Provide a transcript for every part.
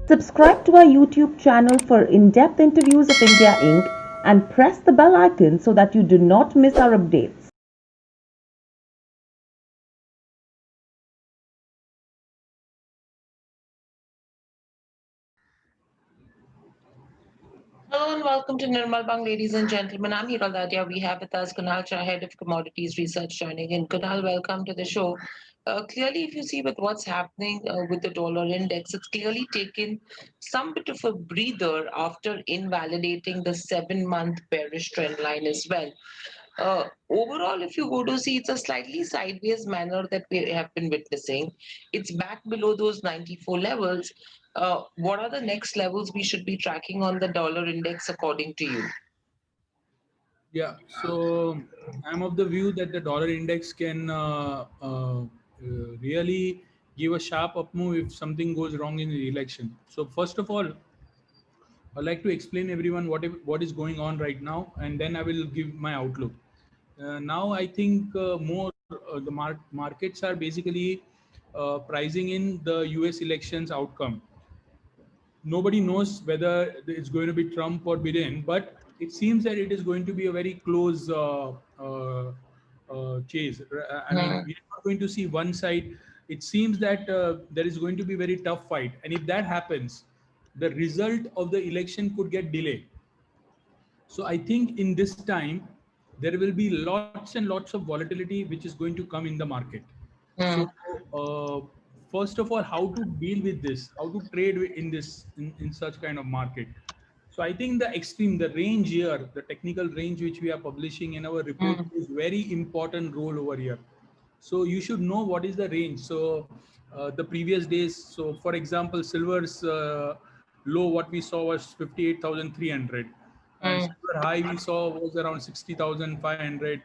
Subscribe to our YouTube channel for in-depth interviews of India Inc. and press the bell icon so that you do not miss our updates. Hello and welcome to Nirmal Bang, ladies and gentlemen. I'm Hira Dadia. We have with us Kunal Shah, Head of Commodities Research, joining in. Kunal, welcome to the show. Clearly, if you see with what's happening with the dollar index, it's clearly taken some bit of a breather after invalidating the 7 month bearish trend line as well. Overall, if you go to see, it's a slightly sideways manner that we have been witnessing. It's back below those 94 levels. What are the next levels we should be tracking on the dollar index according to you? Yeah, so I'm of the view that the dollar index can really give a sharp up move if something goes wrong in the election. So first of all, I'd like to explain everyone what is going on right now, and then I will give my outlook. Now I think more the markets are basically pricing in the U.S. elections outcome. Nobody knows whether it's going to be Trump or Biden, but it seems that it is going to be a very close chase. I mean, Hmm. we are not going to see one side. It seems that there is going to be very tough fight, and if that happens, the result of the election could get delayed. So I think in this time there will be lots and lots of volatility which is going to come in the market. So Hmm. first of all, how to deal with this, how to trade in this in such kind of market. So I think the extreme, the range here, the technical range which we are publishing in our report Hmm. is very important role over here. So you should know what is the range. So the previous days, so for example, silver's low what we saw was 58,300, and Hmm. silver high we saw was around 60,500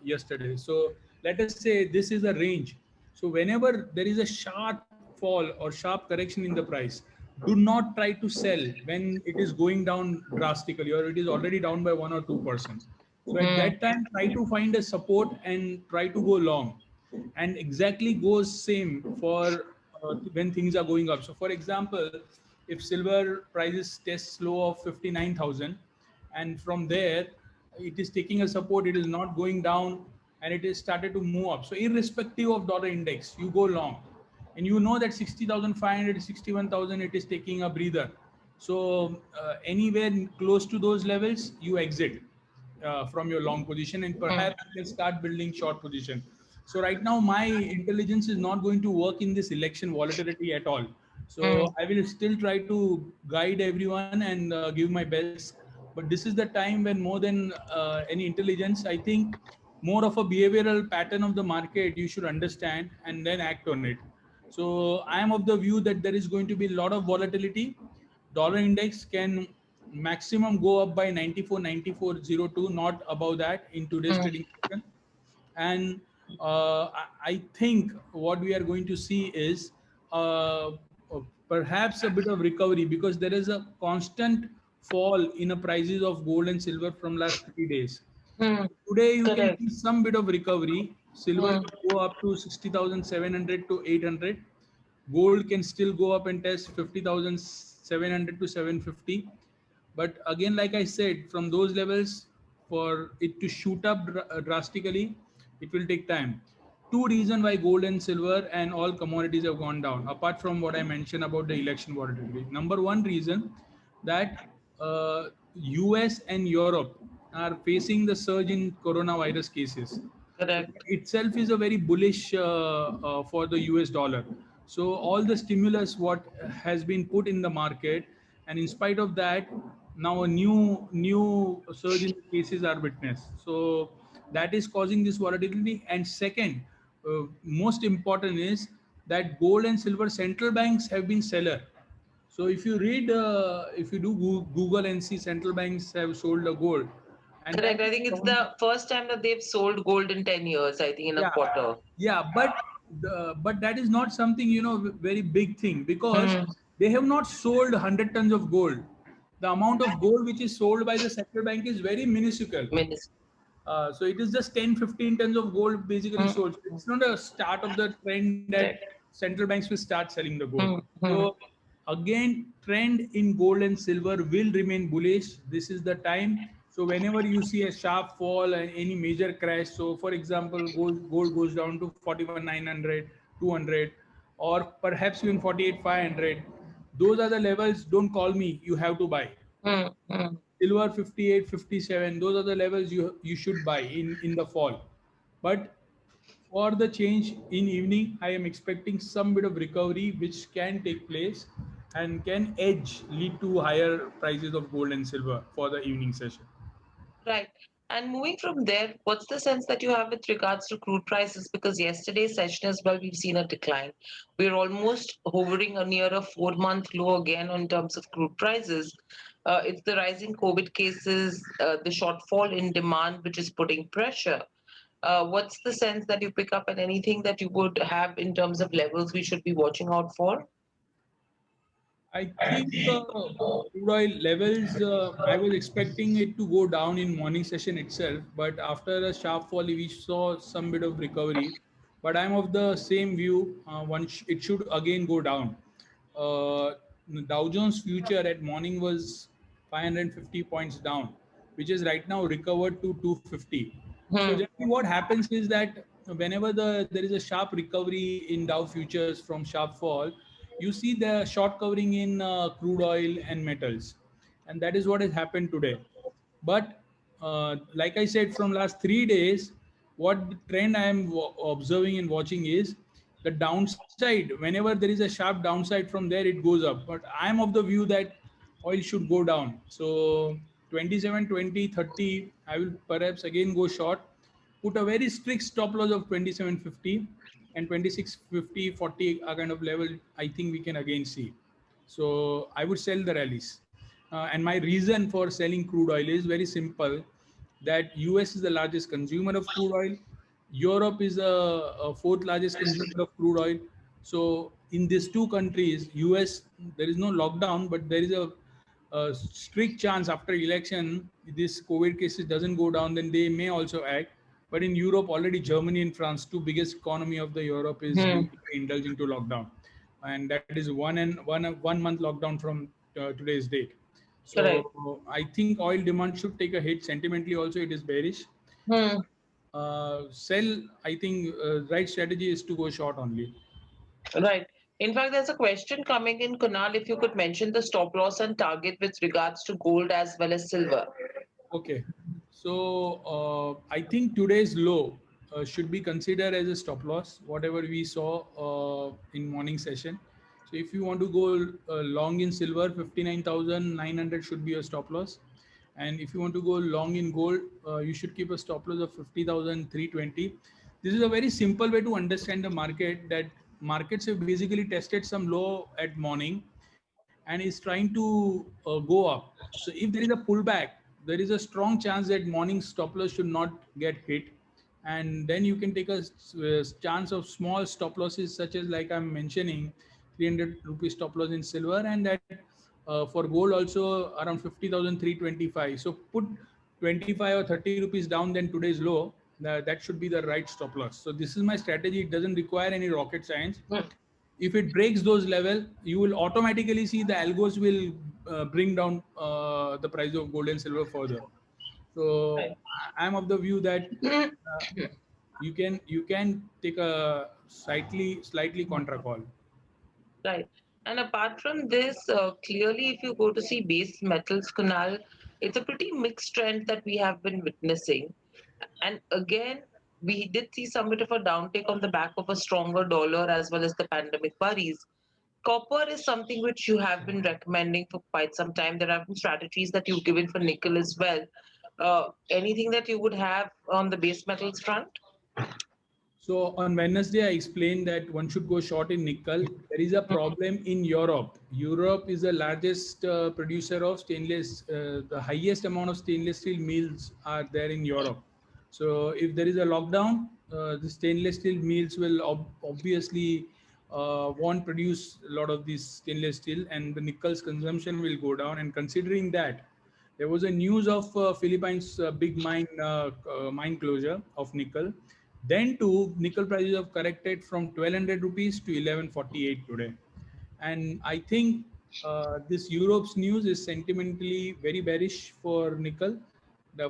yesterday. So let us say this is a range. So whenever there is a sharp fall or sharp correction in the price, do not try to sell when it is going down drastically or it is already down by 1 or 2%. So at Hmm. that time, try to find a support and try to go long. And exactly goes same for when things are going up. So for example, if silver prices test low of 59,000, and from there it is taking a support, it is not going down, and it is started to move up. So irrespective of dollar index, you go long, and you know that 60,500, 61,000, it is taking a breather. So anywhere close to those levels, you exit from your long position, and Hmm. perhaps you can start building short position. So right now, my intelligence is not going to work in this election volatility at all. Hmm. So I will still try to guide everyone and give my best. But this is the time when more than any intelligence, I think more of a behavioral pattern of the market you should understand and then act on it. So I am of the view that there is going to be a lot of volatility. Dollar index can maximum go up by 94, 94.02, not above that in today's Hmm. trading session. And I think what we are going to see is perhaps a bit of recovery, because there is a constant fall in the prices of gold and silver from last 3 days. Hmm. Today you can Correct. see some bit of recovery. Silver Hmm. can go up to 60,700 to 800. Gold can still go up and test 50,700 to 750. But again, like I said, from those levels, for it to shoot up drastically, it will take time. Two reasons why gold and silver and all commodities have gone down, apart from what I mentioned about the election volatility. Number one reason, that US and Europe are facing the surge in coronavirus cases. So that Correct. itself is a very bullish for the US dollar. So all the stimulus what has been put in the market, and in spite of that, now a new surge in cases are witnessed. So that is causing this volatility. And second, most important is that gold and silver central banks have been seller. So if you read, if you do Google and see central banks have sold the gold, and that Correct. I is think it's the first time that they've sold gold in 10 years, I think, in a yeah, quarter. yeah, but that is not something, very big thing, because Hmm. they have not sold 100 tons of gold. The amount of gold which is sold by the central bank is very minuscule. Minus. So it is just 10, 15 tons of gold basically Hmm. sold. It's not a start of the trend that Correct. central banks will start selling the gold. Hmm. Hmm. So again, trend in gold and silver will remain bullish. This is the time. So whenever you see a sharp fall and any major crash, so for example, gold goes down to 41,900, 200, or perhaps even 48,500. Those are the levels. Don't call me. You have to buy. Mm, mm. Silver 58, 57. Those are the levels you should buy in the fall. But for the change in evening, I am expecting some bit of recovery which can take place and can edge lead to higher prices of gold and silver for the evening session. Right. And moving from there, what's the sense that you have with regards to crude prices? Because yesterday's session as well, we've seen a decline. We're almost hovering near a 4-month low again in terms of crude prices. It's the rising COVID cases, the shortfall in demand, which is putting pressure. What's the sense that you pick up, and anything that you would have in terms of levels we should be watching out for? I think crude oil levels, I was expecting it to go down in morning session itself, but after a sharp fall, we saw some bit of recovery. But I'm of the same view. It should again go down. Uh, Dow Jones future at morning was 550 points down, which is right now recovered to 250. So Hmm. generally, what happens is that whenever there is a sharp recovery in Dow futures from sharp fall, you see the short covering in crude oil and metals, and that is what has happened today. But like I said, from last 3 days, what the trend I am observing and watching is the downside. Whenever there is a sharp downside, from there it goes up. But I am of the view that oil should go down. So 27, 20, 30, I will perhaps again go short, put a very strict stop loss of 27.50, and 26.50, 40 are kind of level I think we can again see. So I would sell the rallies. And my reason for selling crude oil is very simple, that US is the largest consumer of crude oil. Europe is a fourth largest consumer of crude oil. So in these two countries, US, there is no lockdown, but there is a strict chance after election, this COVID cases doesn't go down, then they may also act. But in Europe, already Germany and France, two biggest economy of the Europe, is Hmm. indulging to lockdown, and that is 1 month lockdown from today's date. Right. So I think oil demand should take a hit. Sentimentally, also it is bearish. Hmm. Sell. I think right strategy is to go short only. Right. In fact, there's a question coming in, Kunal, if you could mention the stop loss and target with regards to gold as well as silver. Okay. So I think today's low should be considered as a stop loss, whatever we saw in morning session. So if you want to go long in silver, 59,900 should be a stop loss. And if you want to go long in gold, you should keep a stop loss of 50,320. This is a very simple way to understand the market, that markets have basically tested some low at morning and is trying to go up. So if there is a pullback, there is a strong chance that morning stop loss should not get hit, and then you can take a chance of small stop losses, such as, like I'm mentioning, 300 rupees stop loss in silver, and that for gold also around 50,325. So put 25 or 30 rupees down than today's low. That should be the right stop loss. So this is my strategy. It doesn't require any rocket science. Hmm. If it breaks those level, you will automatically see the algos will bring down the price of gold and silver further. So Right. I'm of the view that uh, you can take a slightly contra call. Right. And apart from this, clearly, if you go to see base metals, Kunal, it's a pretty mixed trend that we have been witnessing. And again, we did see somewhat of a downtick on the back of a stronger dollar as well as the pandemic worries. Copper is something which you have been recommending for quite some time. There have been strategies that you've given for nickel as well. Anything that you would have on the base metals front? So on Wednesday, I explained that one should go short in nickel. There is a problem in Europe. Europe is the largest producer of stainless. The highest amount of stainless steel mills are there in Europe. So if there is a lockdown, the stainless steel mills will obviously won't produce a lot of this stainless steel, and the nickel's consumption will go down. And considering that, there was a news of Philippines big mine closure of nickel. Then too, nickel prices have corrected from 1,200 rupees to 1148 today. And I think this Europe's news is sentimentally very bearish for nickel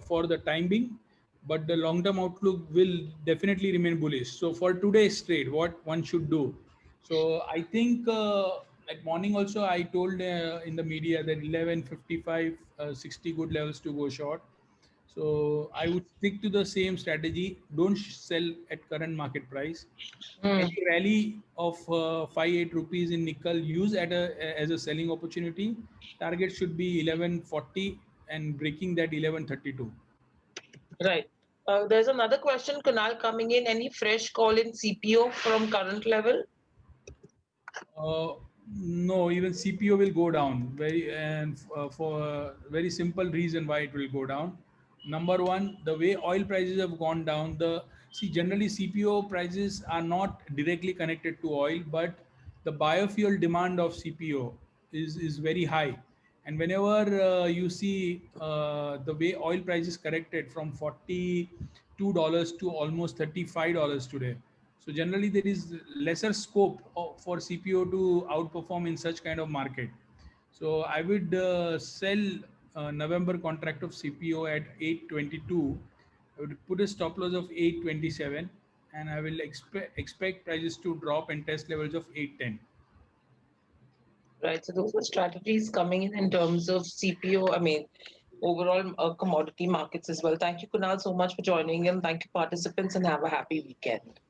for the time being, but the long-term outlook will definitely remain bullish. So for today's trade, what one should do? So I think at morning also I told in the media that 11:55, 60 good levels to go short. So I would stick to the same strategy. Don't sell at current market price. Mm. Any rally of 5-8 rupees in nickel, use as a selling opportunity. Target should be 1140 and breaking that 1132. Right. There's another question, Kunal, coming in. Any fresh call in CPO from current level? Uh, no, even CPO will go down. For a very simple reason why it will go down. Number one, the way oil prices have gone down. Generally CPO prices are not directly connected to oil, but the biofuel demand of CPO is very high. And whenever you see the way oil prices corrected from $42 to almost $35 today, so generally there is lesser scope for CPO to outperform in such kind of market. So I would sell November contract of CPO at 822. I would put a stop loss of 827, and I will expect prices to drop and test levels of 810. Right. So those are strategies coming in terms of CPO. I mean, overall commodity markets as well. Thank you, Kunal, so much for joining in. Thank you, participants, and have a happy weekend.